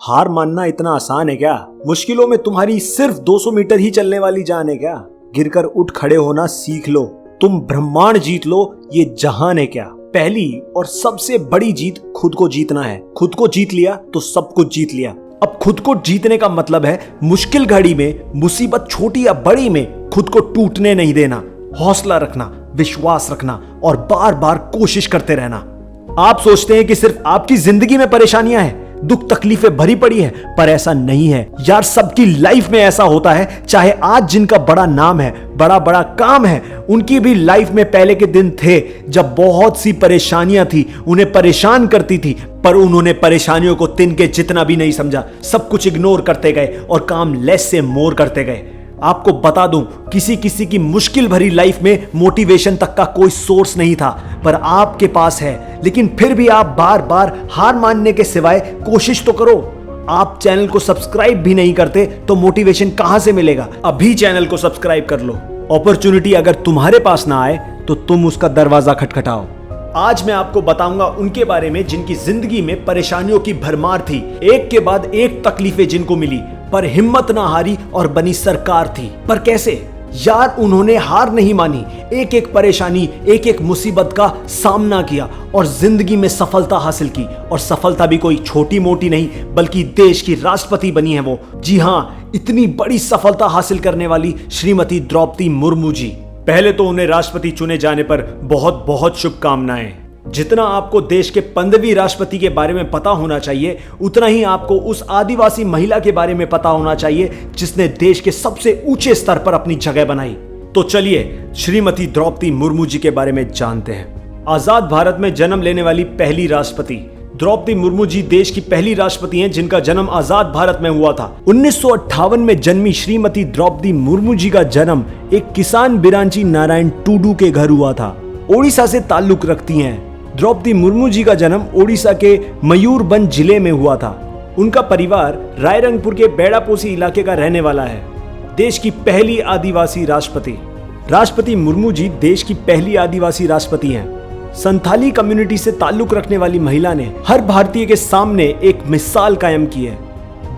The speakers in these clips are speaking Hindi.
हार मानना इतना आसान है क्या? मुश्किलों में तुम्हारी सिर्फ 200 मीटर ही चलने वाली जान है क्या? गिरकर उठ खड़े होना सीख लो, तुम ब्रह्मांड जीत लो, ये जहान है क्या? पहली और सबसे बड़ी जीत खुद को जीतना है। खुद को जीत लिया तो सब कुछ जीत लिया। अब खुद को जीतने का मतलब है मुश्किल घड़ी में, मुसीबत छोटी या बड़ी में खुद को टूटने नहीं देना, हौसला रखना, विश्वास रखना और बार बार कोशिश करते रहना। आप सोचते हैं कि सिर्फ आपकी जिंदगी में परेशानियां हैं, दुख तकलीफें भरी पड़ी है, पर ऐसा नहीं है यार। सबकी लाइफ में ऐसा होता है। चाहे आज जिनका बड़ा नाम है, बड़ा बड़ा काम है, उनकी भी लाइफ में पहले के दिन थे जब बहुत सी परेशानियां थी, उन्हें परेशान करती थी, पर उन्होंने परेशानियों को तिनके जितना भी नहीं समझा। सब कुछ इग्नोर करते गए और काम लेस से मोर करते गए। आपको बता दूं, किसी किसी की मुश्किल भरी लाइफ में मोटिवेशन तक का कोई सोर्स नहीं था, पर आपके पास है। लेकिन फिर भी आप बार बार हार मानने के सिवाय कोशिश तो करो। आप चैनल को सब्सक्राइब भी नहीं करते तो मोटिवेशन कहां से मिलेगा? अभी चैनल को सब्सक्राइब कर लो। अपॉर्चुनिटी अगर तुम्हारे पास ना आए तो तुम उसका दरवाजा खटखटाओ। आज मैं आपको बताऊंगा उनके बारे में जिनकी जिंदगी में परेशानियों की भरमार थी, एक के बाद एक तकलीफें जिनको मिली, पर हिम्मत ना हारी और बनी सरकार थी। पर कैसे? यार, उन्होंने हार नहीं मानी, एक एक परेशानी, एक एक मुसीबत का सामना किया और जिंदगी में सफलता हासिल की। और सफलता भी कोई छोटी मोटी नहीं, बल्कि देश की राष्ट्रपति बनी है वो। जी हाँ, इतनी बड़ी सफलता हासिल करने वाली श्रीमती द्रौपदी मुर्मू जी। पहले तो उन्हें राष्ट्रपति चुने जाने पर बहुत बहुत शुभकामनाएं। जितना आपको देश के 15वीं राष्ट्रपति के बारे में पता होना चाहिए, उतना ही आपको उस आदिवासी महिला के बारे में पता होना चाहिए जिसने देश के सबसे ऊंचे स्तर पर अपनी जगह बनाई। तो चलिए श्रीमती द्रौपदी मुर्मू जी के बारे में जानते हैं। आजाद भारत में जन्म लेने वाली पहली राष्ट्रपति द्रौपदी मुर्मू जी देश की पहली राष्ट्रपति हैं जिनका जन्म आजाद भारत में हुआ था। 1958 में जन्मी श्रीमती द्रौपदी मुर्मू जी का जन्म एक किसान बिरांची नारायण टूडू के घर हुआ था। ओडिशा से ताल्लुक रखती हैं। द्रौपदी मुर्मू जी का जन्म ओडिशा के मयूरभंज जिले में हुआ था। उनका परिवार रायरंगपुर के बेड़ापोसी इलाके का रहने वाला है। देश की पहली आदिवासी राष्ट्रपति मुर्मू जी देश की पहली आदिवासी राष्ट्रपति हैं। संथाली कम्युनिटी से ताल्लुक रखने वाली महिला ने हर भारतीय के सामने एक मिसाल कायम की है।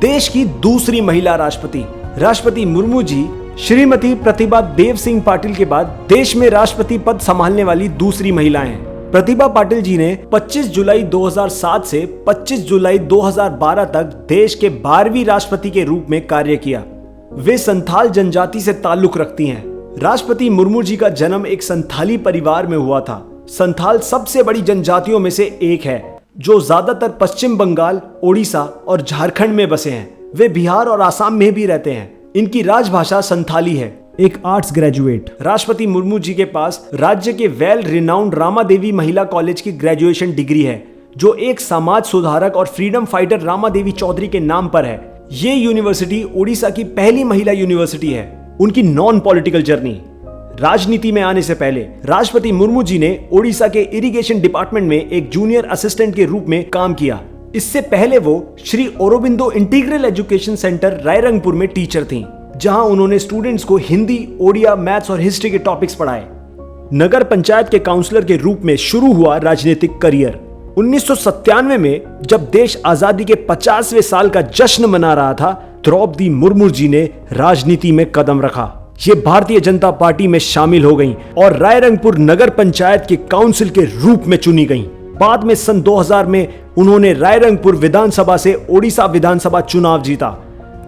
देश की दूसरी महिला राष्ट्रपति मुर्मू जी श्रीमती प्रतिभा देव सिंह पाटिल के बाद देश में राष्ट्रपति पद संभालने वाली दूसरी महिला हैं। प्रतिभा पाटिल जी ने 25 जुलाई 2007 से 25 जुलाई 2012 तक देश के 12वीं राष्ट्रपति के रूप में कार्य किया। वे संथाल जनजाति से ताल्लुक रखती हैं। राष्ट्रपति मुर्मू जी का जन्म एक संथाली परिवार में हुआ था। संथाल सबसे बड़ी जनजातियों में से एक है जो ज्यादातर पश्चिम बंगाल, ओडिशा और झारखंड में बसे हैं। वे बिहार और आसाम में भी रहते हैं। इनकी राजभाषा संथाली है। एक आर्ट्स ग्रेजुएट राष्ट्रपति मुर्मू जी के पास राज्य के वेल रिनाउंड रामा देवी महिला कॉलेज की ग्रेजुएशन डिग्री है, जो एक समाज सुधारक और फ्रीडम फाइटर रामा देवी चौधरी के नाम पर है। ये यूनिवर्सिटी ओडिशा की पहली महिला यूनिवर्सिटी है। उनकी नॉन पॉलिटिकल जर्नी। राजनीति में आने से पहले राष्ट्रपति मुर्मू जी ने ओडिशा के इरिगेशन डिपार्टमेंट में एक जूनियर असिस्टेंट के रूप में काम किया। इससे पहले वो Shri Aurobindo integral education centre Rairangpur में टीचर थीं, जहां उन्होंने स्टूडेंट्स को हिंदी, ओडिया, मैथ्स और हिस्ट्री के टॉपिक्स पढ़ाए। नगर पंचायत के काउंसलर के रूप में शुरू हुआ राजनीतिक करियर। 1997 में जब देश आजादी के 50वें साल का जश्न मना रहा था, द्रौपदी मुर्मू जी ने राजनीति में कदम रखा। ये भारतीय जनता पार्टी में शामिल हो गईं और रायरंगपुर नगर पंचायत के काउंसिल के रूप में चुनी गईं। बाद में सन 2000 में उन्होंने रायरंगपुर विधानसभा से ओडिशा विधानसभा चुनाव जीता।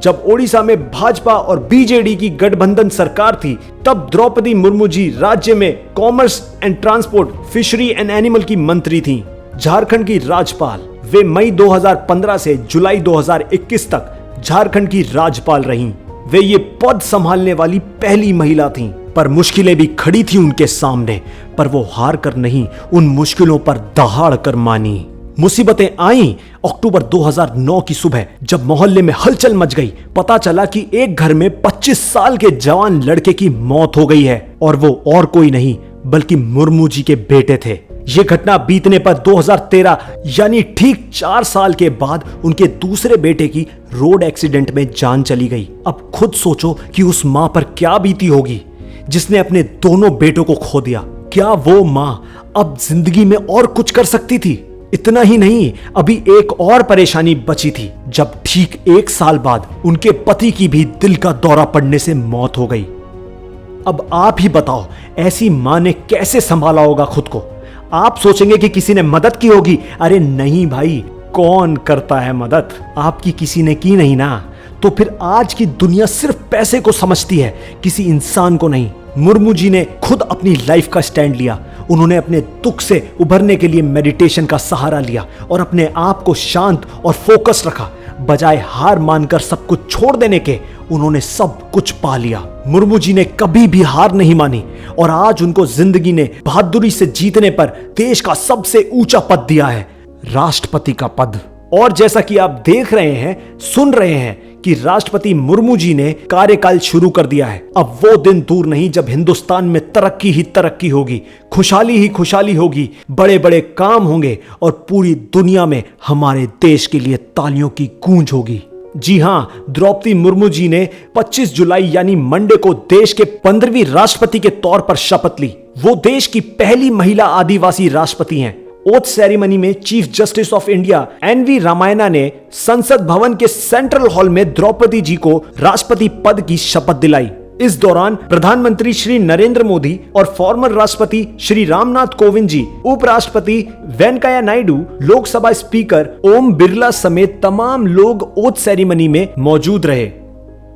जब ओडिशा में भाजपा और बीजेडी की गठबंधन सरकार थी, तब द्रौपदी मुर्मू जी राज्य में commerce and transport, fishery and animal की मंत्री थीं। झारखंड की राज्यपाल वे मई 2015 से जुलाई 2021 तक झारखंड की राज्यपाल रहीं। वे ये पद संभालने वाली पहली महिला थीं। पर मुश्किलें भी खड़ी थी उनके सामने, पर वो हार कर नहीं, उन मुश्किलों पर दहाड़ कर मानी। मुसीबतें आईं अक्टूबर 2009 की सुबह, जब मोहल्ले में हलचल मच गई। पता चला कि एक घर में 25 साल के जवान लड़के की मौत हो गई है और वो और कोई नहीं बल्कि मुर्मू जी के बेटे थे। ये घटना बीतने पर 2013 यानी ठीक 4 साल के बाद उनके दूसरे बेटे की रोड एक्सीडेंट में जान चली गई। अब खुद सोचो कि उस मां पर क्या बीती होगी जिसने अपने दोनों बेटों को खो दिया। क्या वो मां अब जिंदगी में और कुछ कर सकती थी? इतना ही नहीं, अभी एक और परेशानी बची थी जब ठीक 1 साल बाद उनके पति की भी दिल का दौरा पड़ने से मौत हो गई। अब आप ही बताओ, ऐसी मां ने कैसे संभाला होगा खुद को। आप सोचेंगे कि किसी ने मदद की होगी। अरे नहीं भाई, कौन करता है मदद, आपकी किसी ने की नहीं ना। तो फिर आज की दुनिया सिर्फ पैसे को समझती है, किसी इंसान को नहीं। मुर्मू जी ने खुद अपनी लाइफ का स्टैंड लिया। उन्होंने अपने दुख से उभरने के लिए मेडिटेशन का सहारा लिया और अपने आप को शांत और फोकस रखा। बजाय हार मानकर सब कुछ छोड़ देने के, उन्होंने सब कुछ पा लिया। मुर्मू जी ने कभी भी हार नहीं मानी और आज उनको जिंदगी ने बहादुरी से जीतने पर देश का सबसे ऊंचा पद दिया है, राष्ट्रपति का पद। और जैसा कि आप देख रहे हैं, सुन रहे हैं कि राष्ट्रपति मुर्मू जी ने कार्यकाल शुरू कर दिया है। अब वो दिन दूर नहीं जब हिंदुस्तान में तरक्की ही तरक्की होगी, खुशहाली ही खुशहाली होगी, बड़े बड़े काम होंगे और पूरी दुनिया में हमारे देश के लिए तालियों की गूंज होगी। जी हां, द्रौपदी मुर्मू जी ने 25 जुलाई यानी मंडे को देश के 15वीं राष्ट्रपति के तौर पर शपथ ली। वो देश की पहली महिला आदिवासी राष्ट्रपति हैं। ओथ सेरेमनी में chief justice of India N रामायणा ने संसद भवन के सेंट्रल हॉल में द्रौपदी जी को राष्ट्रपति पद की शपथ दिलाई। इस दौरान प्रधानमंत्री श्री नरेंद्र मोदी और फॉर्मर राष्ट्रपति श्री रामनाथ कोविंद जी, उपराष्ट्रपति वेंकैया नायडू, लोकसभा स्पीकर ओम बिरला समेत तमाम लोग ओथ सेरेमनी में मौजूद रहे।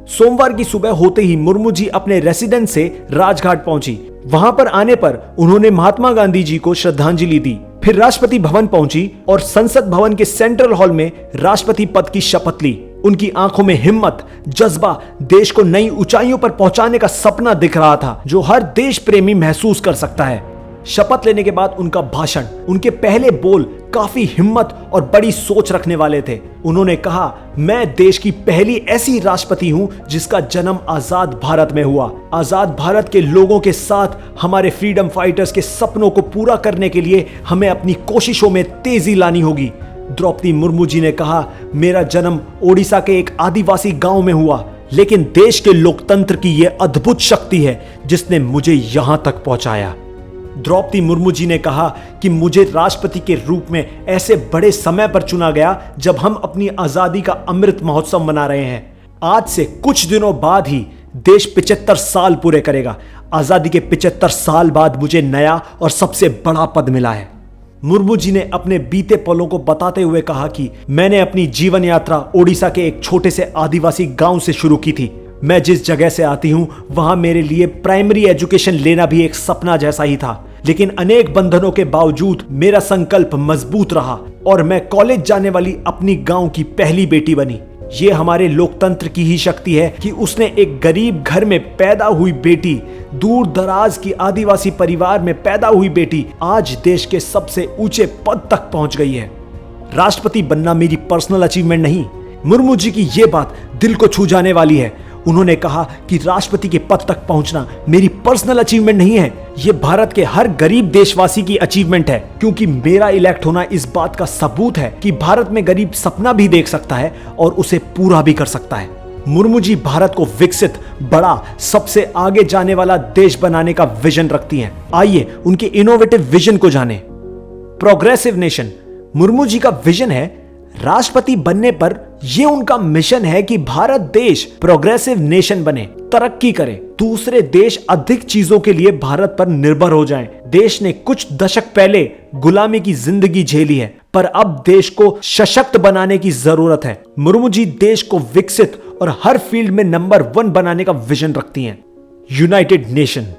सोमवार की सुबह होते ही मुर्मू जी अपने रेसिडेंस से राजघाट पहुंची। वहां पर आने पर उन्होंने महात्मा गांधी जी को श्रद्धांजलि दी। फिर राष्ट्रपति भवन पहुंची और संसद भवन के सेंट्रल हॉल में राष्ट्रपति पद की शपथ ली। उनकी आंखों में हिम्मत, जज्बा, देश को नई ऊंचाइयों पर पहुंचाने का सपना दिख रहा था, जो हर देश प्रेमी महसूस कर सकता है। शपथ लेने के बाद उनका भाषण, उनके पहले बोल काफी हिम्मत और बड़ी सोच रखने वाले थे। उन्होंने कहा, मैं देश की पहली ऐसी राष्ट्रपति हूं जिसका जन्म आजाद भारत में हुआ। आजाद भारत के लोगों के साथ हमारे फ्रीडम फाइटर्स के सपनों को पूरा करने के लिए हमें अपनी कोशिशों में तेजी लानी होगी। द्रौपदी मुर्मू जी ने कहा, मेरा जन्म ओडिशा के एक आदिवासी गांव में हुआ, लेकिन देश के लोकतंत्र की यह अद्भुत शक्ति है जिसने मुझे यहां तक पहुंचाया। द्रौपदी मुर्मू जी ने कहा कि मुझे राष्ट्रपति के रूप में ऐसे बड़े समय पर चुना गया जब हम अपनी आजादी का अमृत महोत्सव मना रहे हैं। आज से कुछ दिनों बाद ही देश 75 साल पूरे करेगा। आजादी के 75 साल बाद मुझे नया और सबसे बड़ा पद मिला है। मुर्मू जी ने अपने बीते पलों को बताते हुए कहा कि मैंने अपनी जीवन यात्रा ओडिशा के एक छोटे से आदिवासी गांव से शुरू की थी। मैं जिस जगह से आती हूं वहां मेरे लिए प्राइमरी एजुकेशन लेना भी एक सपना जैसा ही था, लेकिन अनेक बंधनों के बावजूद मेरा संकल्प मजबूत रहा और मैं कॉलेज जाने वाली अपनी गांव की पहली बेटी बनी। ये हमारे लोकतंत्र की ही शक्ति है कि उसने एक गरीब घर में पैदा हुई बेटी, दूर दराज की आदिवासी परिवार में पैदा हुई बेटी आज देश के सबसे ऊंचे पद तक पहुंच गई है। राष्ट्रपति बनना मेरी पर्सनल अचीवमेंट नहीं। मुर्मू जी की ये बात दिल को छू जाने वाली है। उन्होंने कहा कि राष्ट्रपति के पद तक पहुंचना मेरी पर्सनल अचीवमेंट नहीं है, यह भारत के हर गरीब देशवासी की अचीवमेंट है, क्योंकि मेरा इलेक्ट होना इस बात का सबूत है कि भारत में गरीब सपना भी देख सकता है और उसे पूरा भी कर सकता है। मुर्मू जी भारत को विकसित, बड़ा, सबसे आगे जाने वाला देश बनाने का विजन रखती हैं। आइए उनके इनोवेटिव विजन को जानें। Progressive nation. मुर्मू जी का विजन है, राष्ट्रपति बनने पर यह उनका मिशन है कि भारत देश प्रोग्रेसिव नेशन बने, तरक्की करे, दूसरे देश अधिक चीजों के लिए भारत पर निर्भर हो जाएं। देश ने कुछ दशक पहले गुलामी की जिंदगी झेली है, पर अब देश को सशक्त बनाने की जरूरत है। मुर्मू जी देश को विकसित और हर फील्ड में नंबर 1 बनाने का विजन रखती हैं। United nation.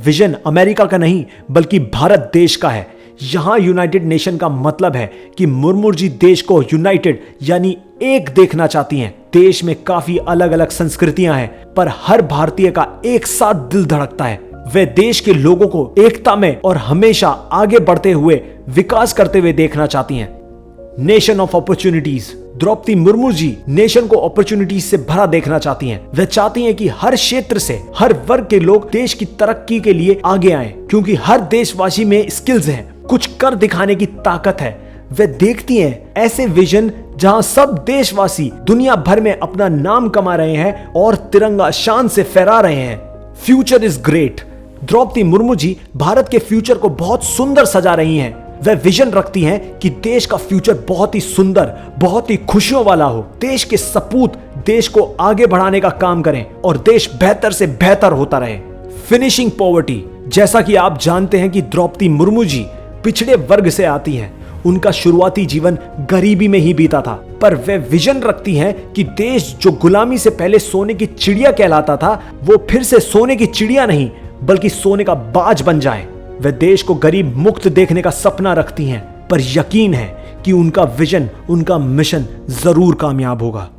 विजन अमेरिका का नहीं बल्कि भारत देश का है। यहां यूनाइटेड नेशन का मतलब है कि मुर्मू जी देश को यूनाइटेड यानी एक देखना चाहती हैं। देश में काफी अलग अलग संस्कृतियां हैं, पर हर भारतीय का एक साथ दिल धड़कता है। वे देश के लोगों को एकता में और हमेशा आगे बढ़ते हुए विकास करते हुए देखना चाहती हैं। Nation of opportunities. Draupadi Murmu ji nation को अपॉर्चुनिटीज से भरा देखना चाहती हैं। वे चाहती हैं कि हर क्षेत्र से हर वर्ग के लोग देश की तरक्की के लिए आगे आएं, क्योंकि हर देशवासी में स्किल्स हैं, कुछ कर दिखाने की ताकत है। वे देखती हैं ऐसे विजन जहां सब देशवासी दुनिया भर में अपना नाम कमा रहे हैं और तिरंगा शान से फहरा रहे हैं। Future is great. Draupadi Murmu ji Bharat के फ्यूचर को बहुत सुंदर सजा रही हैं। वह विजन रखती हैं कि देश का फ्यूचर बहुत ही सुंदर, बहुत ही खुशियों वाला हो। देश के सपूत देश को आगे बढ़ाने का काम करें और देश बेहतर से बेहतर होता रहे। फिनिशिंग पॉवर्टी, जैसा कि आप जानते हैं कि द्रौपदी मुर्मू जी पिछड़े वर्ग से आती हैं। उनका शुरुआती जीवन गरीबी में ही बीता था, पर वे विजन रखती हैं कि देश जो गुलामी से पहले सोने की चिड़िया कहलाता था, वो फिर से सोने की चिड़िया नहीं बल्कि सोने का बाज बन जाए। वे देश को गरीब मुक्त देखने का सपना रखती हैं, पर यकीन है कि उनका विजन, उनका मिशन जरूर कामयाब होगा।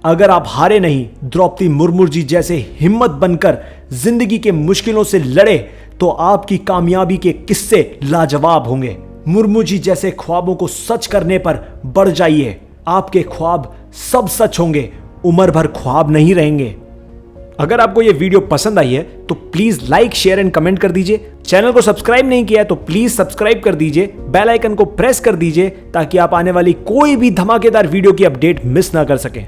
अगर आप हारे नहीं, द्रौपदी मुर्मू जी जैसे हिम्मत बनकर जिंदगी के मुश्किलों से लड़े, तो आपकी कामयाबी के किस्से लाजवाब होंगे। मुर्मू जी जैसे ख्वाबों को सच करने पर बढ़ जाइए। आपके ख्वाब सब सच होंगे, उम्र भर ख्वाब नहीं रहेंगे। अगर आपको यह वीडियो पसंद आई है तो please like, share and comment कर दीजिए। चैनल को सब्सक्राइब नहीं किया है तो प्लीज सब्सक्राइब कर दीजिए। बेल आइकन को प्रेस कर दीजिए ताकि आप आने वाली कोई भी धमाकेदार वीडियो की अपडेट मिस ना कर सकें।